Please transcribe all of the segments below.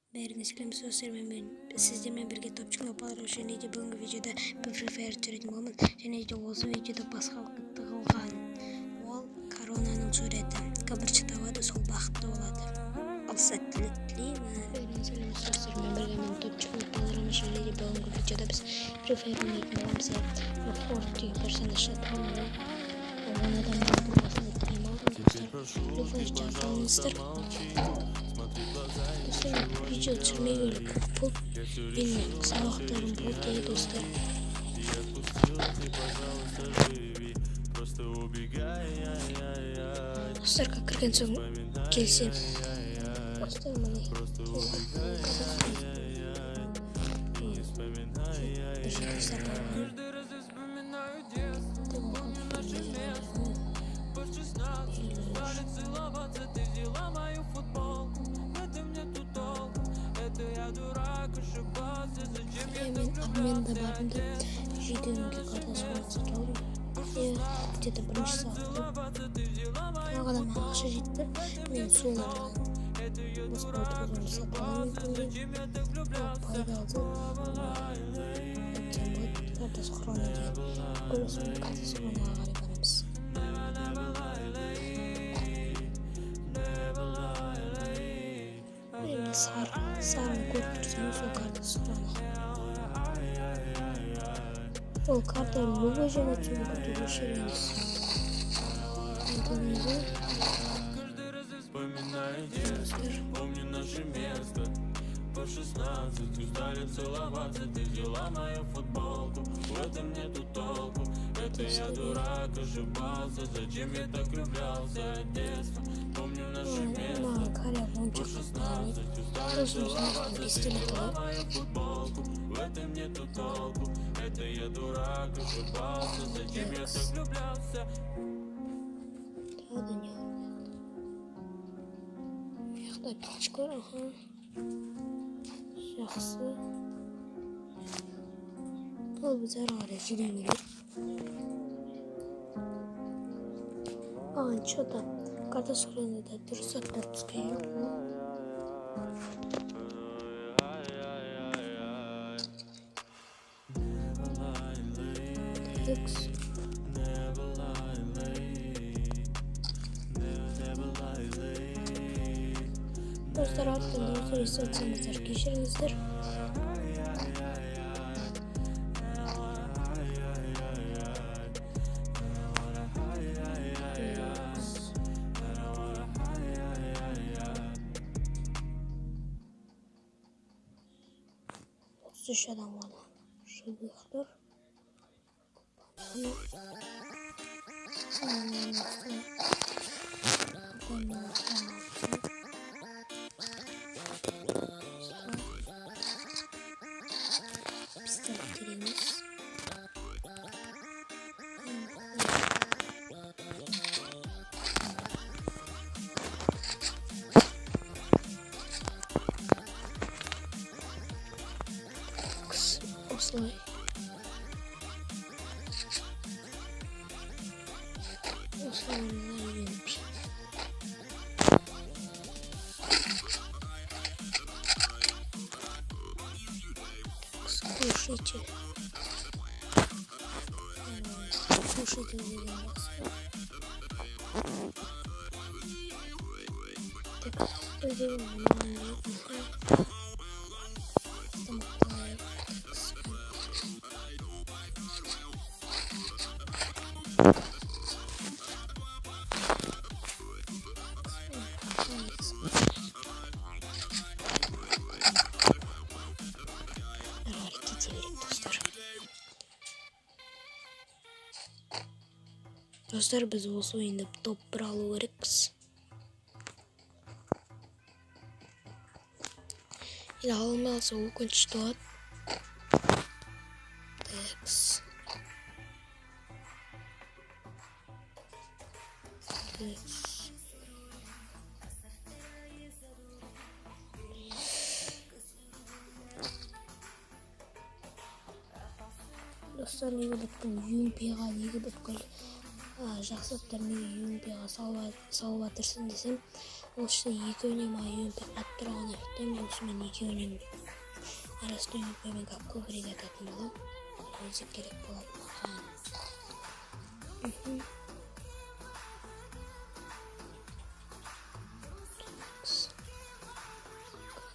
Бәріңе сәлем достар, мен сіздермен бірге топчик опалар және де бүгінгі видеода Free Fire түсіретін боламын. Және де осы видеода басқа тығылған ол коронаның суреті. Кабырчық табады, сол бақытты болады. Ал сәттілік тілеймін. Бәріңе сәлем достар, мен бірге топчик опалар және де бүгінгі видеода біз Free Fire ойнайтын боламыз. Форд деген персонажды танымын. Оны адамдардың басында тілейм алдым достар. Free Fire жазылыңыздар. Dostlar video çırmaya böyle pul bilmiyorum sabahlarım pul değil dostlar. Dostlar kakırken son gelsin. Dostlar bana Обменда барында видеоға қатысып отырмын. Где-то бірінші сағатта тағы ақша жетті. Мен солардан басқа отырғанымды сатып аламын пайда алды. Картасы құрғаны деген көресің картасы құрғанға қарай барамыз. Енді сарыны көріп тұрсаңыз сол картасы құрғаны. Ол карта любой және түрлі шереңіз. Помни наше место. По 16 устали целоваться. Ты взяла мою футболку. В этом нету толку. Это я дурак, ошибался. Зачем я так влюблялся от детства? Помню наше место. По 16 устали целоваться. Ты взяла мою футболку. В этом нету толку. Это я дурак, ошибался. Зачем я так влюблялся? Правда не умеет. Яхта птичка, ага. Жақсы. Бұл біз әрі жүремелі. Аған что-то карта сұрғанда да дұрыс аттап түскейі. Dostlar altında uzun isterseniz kişirinizdir. Şu adam var. Şu büyüktür. Osloy. Osloy'lar yenmiş. Слушайте. Слушайте меня. Так, что делаем? Dostlar biz осы ойында топ 1 алу керекпіз. Енді алмай алса өкінішті болады. Dostlar неге бүткіл UMP-ға неге бүткіл жақсылықтар неге UMP-ға салып атырсын десем, ол үшін екеуіне ма UMP тұрған ақтан осымен екеуінің арасында өтпемен қап көбірек ататын болам. Өзі керек болады маған.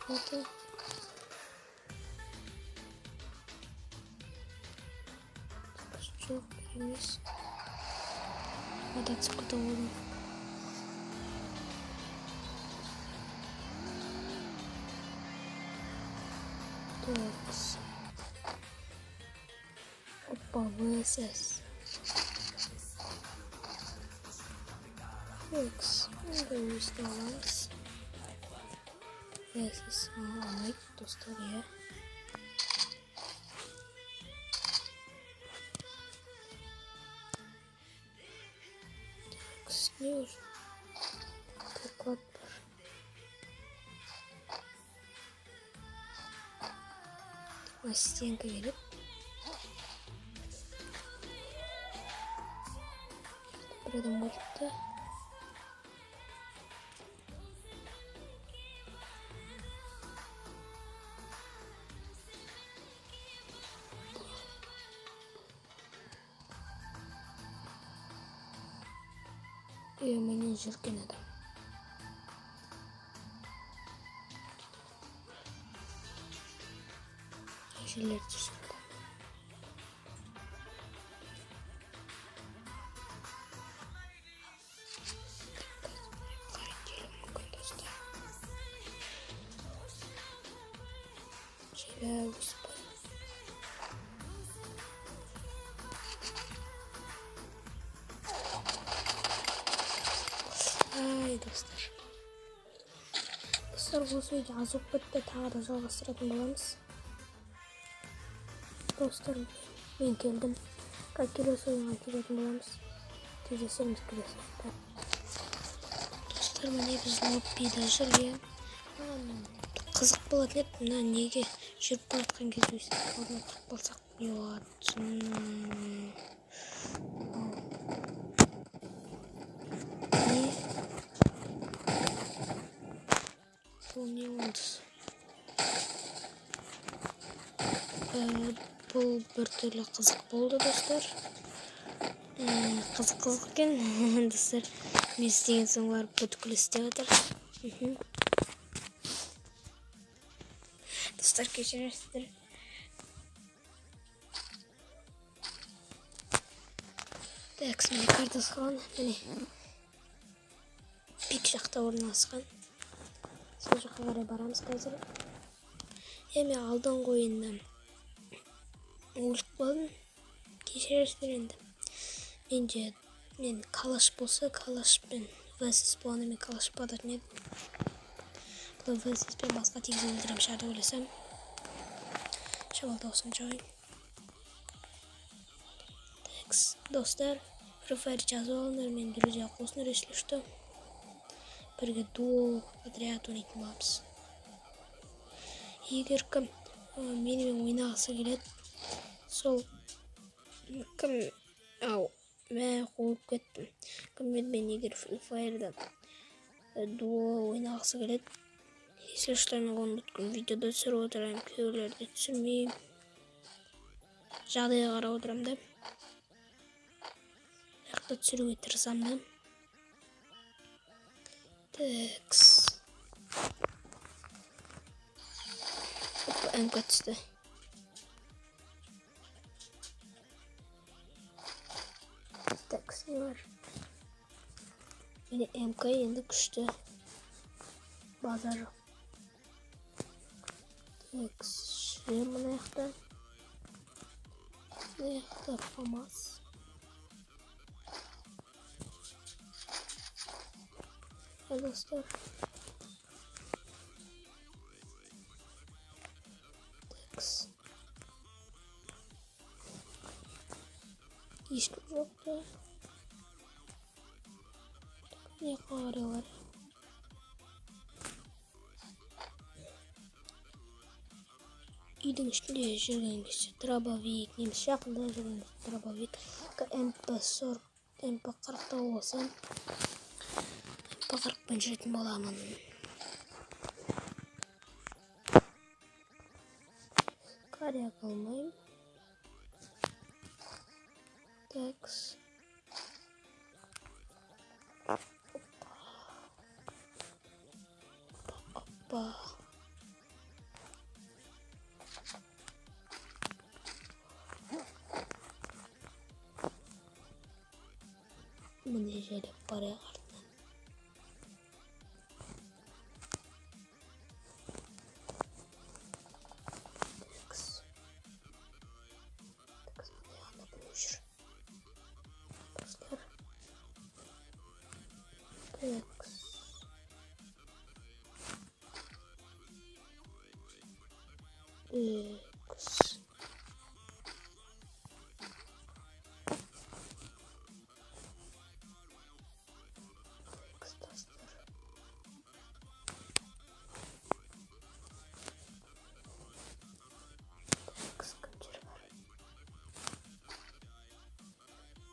Kaldı. Çok iyimiz. Hadi çıktı oğlum. Dogs. Опа, VSS. Dogs. Burada üstte olamaz. VSS. Almayı dostlar ya. Kısmıyor. Tıklat var. Asistenka verip buradan burada menajer adam. Şeyler çizildi. Şeyler whisper. Ay dostlar. Dostlar bu videoyu sohbette daha da жалғастыратын боламыз. Dostlar ben geldim. Как келесі ойынға келетін боламыз. Кездесеміз келесі ойында. Достар міне біздің лоббиде жүр иә. Қызық болатын еді. Мына неге жүріп баратқан кезде өйстіп орнатып болсақ не болады. Бұл не болды? Бұл бір түрлі қызық болды достар. Қызық екен достар. Мен істеген соң барып бүткіл істеп отыр. Достар кешірерсіздер. Так, міне картасы қалған. Міне пик жақта орналасқан. Сол жаққа қарай барамыз қазір. Мен алдыңғы ойыннан өліп қалдым. Кешірерсіздер енді. Мен калаш болса, калашпен VSS болғанда мен калаш падатын едім. Бұл VSS-пен басқа тегіз өлдірем шығарды ойласам. Шабалда осынша ойын. Так, достар, Free Fire жазып алыңдар, мен друзья қосыңдар, если что. Бірге дуо отряд ойнайтын боламыз. Егер кім менімен ойнағысы келеді, сол кім мә қойып кеттім. Кім мен егер Free Fire'да дуо ойнағысы келеді, если что мен оны бүткіл видеода түсіріп отырамын, кейбіреулерде түсірмеймін. Жағдайға қарап отырамын да. Жақта түсіруге тырысамын да. Такс. МК түсті. Такс не бар. Мені МК енді күшті. Базар. Такс. Шлем мына жақта. Мына жақта ФАМАС. Dostlar. Tax. Ешкім жоқты. Не қаралар. Үйдің ішінде жүрген кезде дробовик, немесе жақында жүрген дробовик. МП40, МП40 болса. Bakırıp ben жүретін боламын. Araya kalmayayım. Tax. Hoppa. Bunu şöyle paraya kartına. X.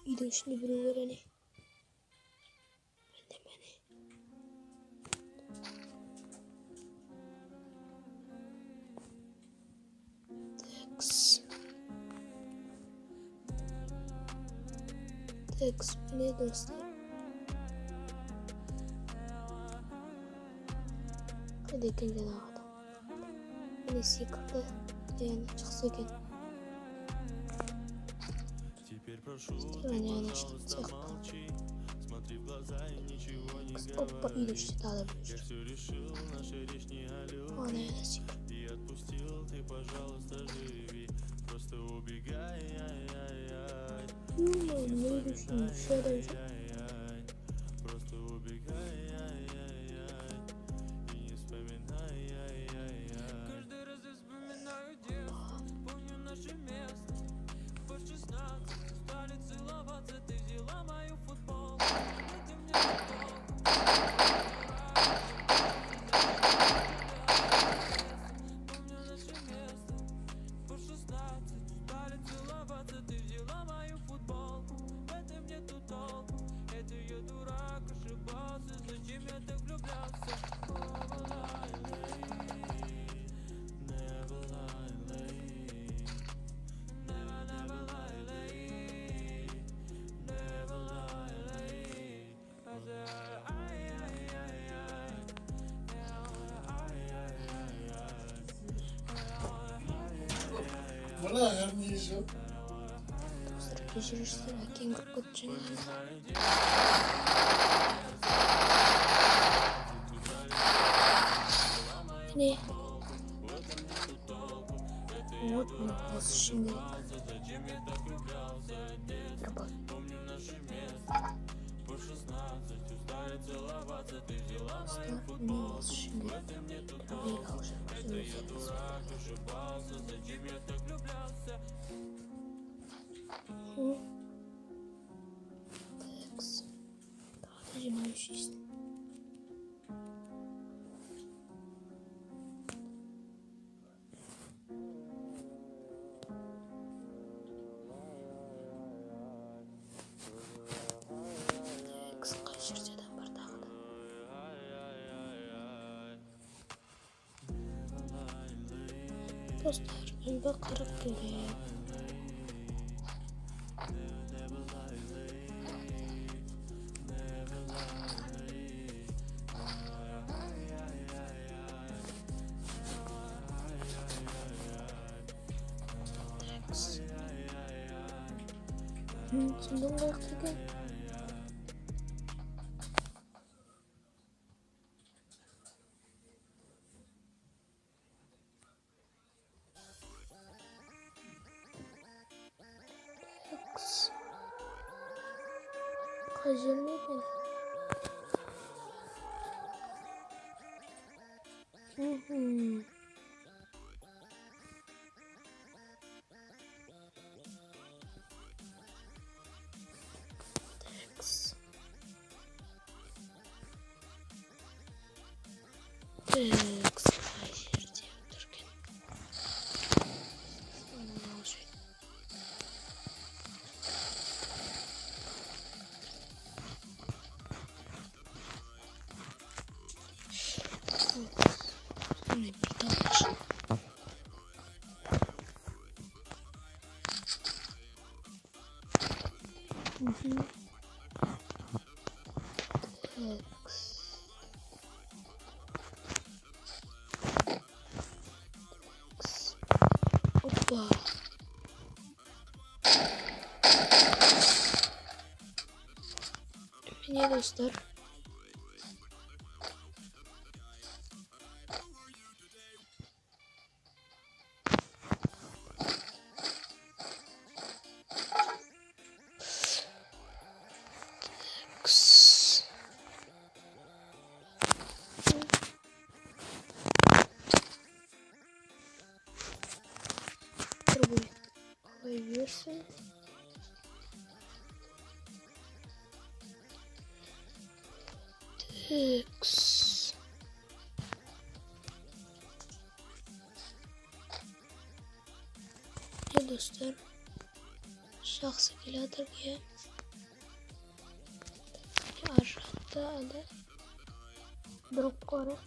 İyi de şimdi bir olur hani. X ne dostlar? Hadi ikinci adam. Yine secret'ı yani çıksa ki. Hemen yanlışlık çıktı. Hoppa iyi düştü daha da büyür. O ne yanlışlık. Ne düşünmüş şöyle. Вона гарніша. Geçirişte hakim kapatacağım. Ne? Вот мы şimdi. Работа. Şimdi. Tabii kalacak. Tax. Daha da bir şey işte. Dostlar, ben bakarak göreyim. Şimdi baktık. Kaçırmayı ben. Dostlar. Будет версия. Текс. Dostlar. Şahsı kiladır ki. Aşağıda ada. Drop koru.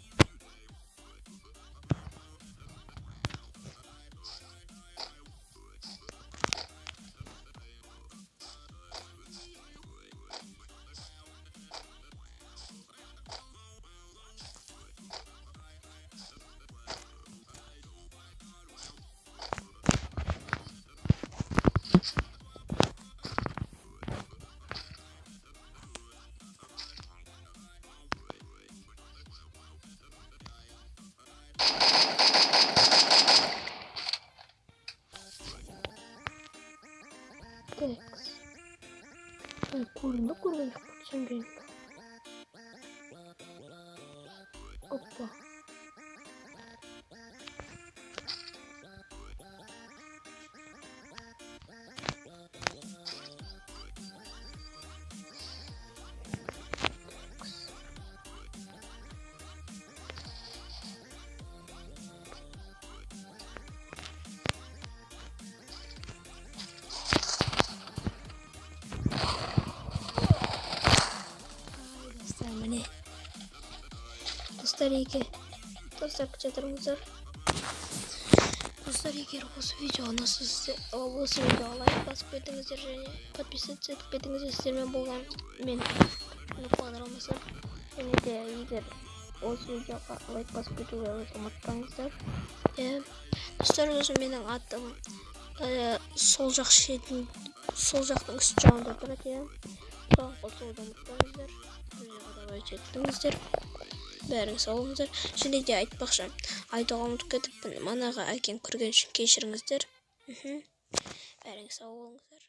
Текс. Курин, курин, чем Опа. Старики. Достар кучатырыңыздар. Достар, егер осы видеоны лайк басып кетіңіздер және подписаться етіп кетіңіздер, сіздермен болған мен бағдарламасы. Және де егер осы видеоға лайк басып кетуге ұмытпаңыздар. Достар, өзі менің атым сол жақтың үст жағында тұрады. Соған қосылуды ұмытпаңыздар. Видеоға да лайк еттіңіздер. Бәріңіз сау болыңыздар. Және де айтпақшы, айтуға ұмытып кетіппін. Манағы әкем көрген үшін кешіріңіздер. Бәріңіз сау болыңыздар.